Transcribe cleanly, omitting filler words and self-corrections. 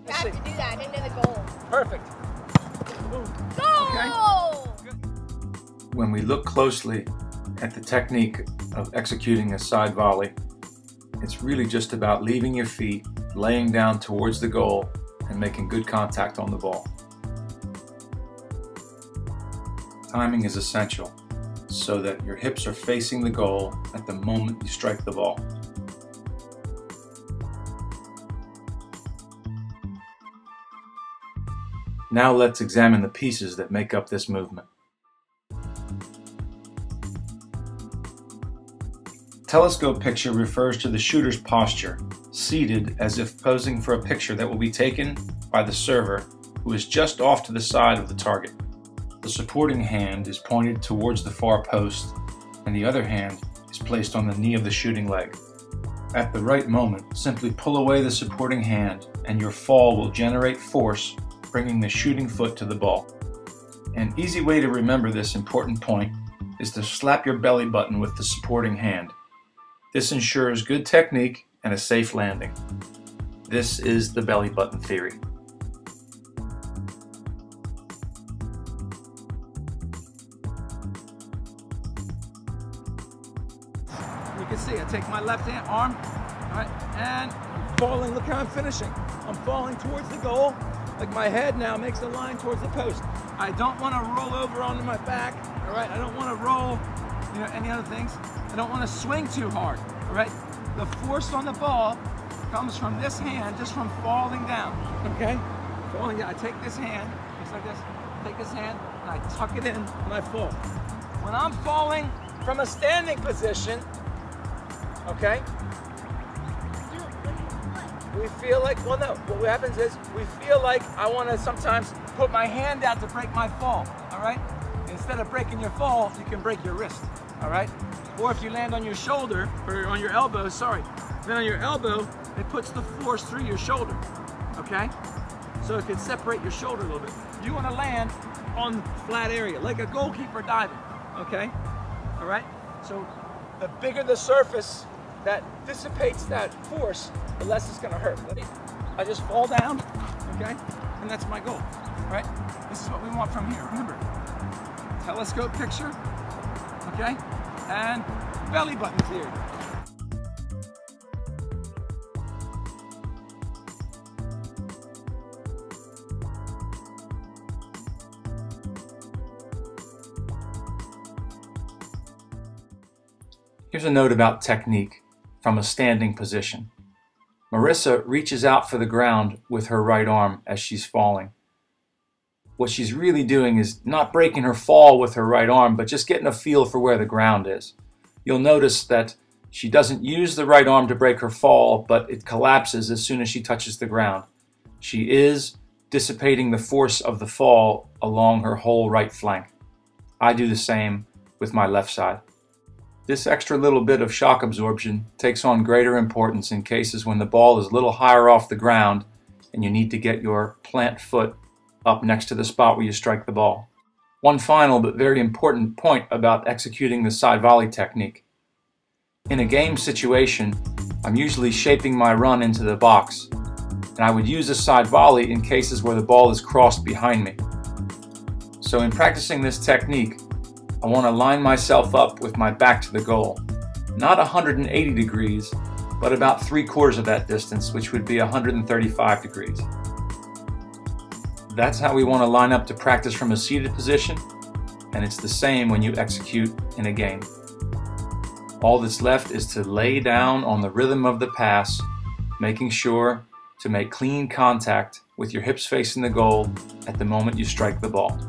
You have to do that into the goal. Perfect. Goal! Okay. When we look closely at the technique of executing a side volley, it's really just about leaving your feet, laying down towards the goal, and making good contact on the ball. Timing is essential so that your hips are facing the goal at the moment you strike the ball. Now let's examine the pieces that make up this movement. Telescope picture refers to the shooter's posture, seated as if posing for a picture that will be taken by the server who is just off to the side of the target. The supporting hand is pointed towards the far post, and the other hand is placed on the knee of the shooting leg. At the right moment, simply pull away the supporting hand and your fall will generate force, bringing the shooting foot to the ball. An easy way to remember this important point is to slap your belly button with the supporting hand. This ensures good technique and a safe landing. This is the belly button theory. You can see I take my left hand arm, all right, and I'm falling. Look how I'm finishing. I'm falling towards the goal. Like my head now makes a line towards the post. I don't want to roll over onto my back, all right? I don't want to roll, any other things. I don't want to swing too hard, all right? The force on the ball comes from this hand, just from falling down, okay? Falling down. I take this hand, just like this, take this hand, and I tuck it in, and I fall. When I'm falling from a standing position, okay? We feel like, well, no, what happens is we feel like I want to sometimes put my hand out to break my fall, all right? Instead of breaking your fall, you can break your wrist, all right? Or if you land on your shoulder, or on your elbow, then on your elbow, it puts the force through your shoulder, okay? So it can separate your shoulder a little bit. You want to land on flat area, like a goalkeeper diving, okay? All right? So the bigger the surface that dissipates that force, the less it's gonna hurt. I just fall down, okay? And that's my goal, right? This is what we want from here. Remember, telescope picture, okay? And belly button theory. Here's a note about technique from a standing position. Marissa reaches out for the ground with her right arm as she's falling. What she's really doing is not breaking her fall with her right arm, but just getting a feel for where the ground is. You'll notice that she doesn't use the right arm to break her fall, but it collapses as soon as she touches the ground. She is dissipating the force of the fall along her whole right flank. I do the same with my left side. This extra little bit of shock absorption takes on greater importance in cases when the ball is a little higher off the ground and you need to get your plant foot up next to the spot where you strike the ball. One final but very important point about executing the side volley technique. In a game situation, I'm usually shaping my run into the box, and I would use a side volley in cases where the ball is crossed behind me. So in practicing this technique, I want to line myself up with my back to the goal. Not 180 degrees, but about 3/4 of that distance, which would be 135 degrees. That's how we want to line up to practice from a seated position, and it's the same when you execute in a game. All that's left is to lay down on the rhythm of the pass, making sure to make clean contact with your hips facing the goal at the moment you strike the ball.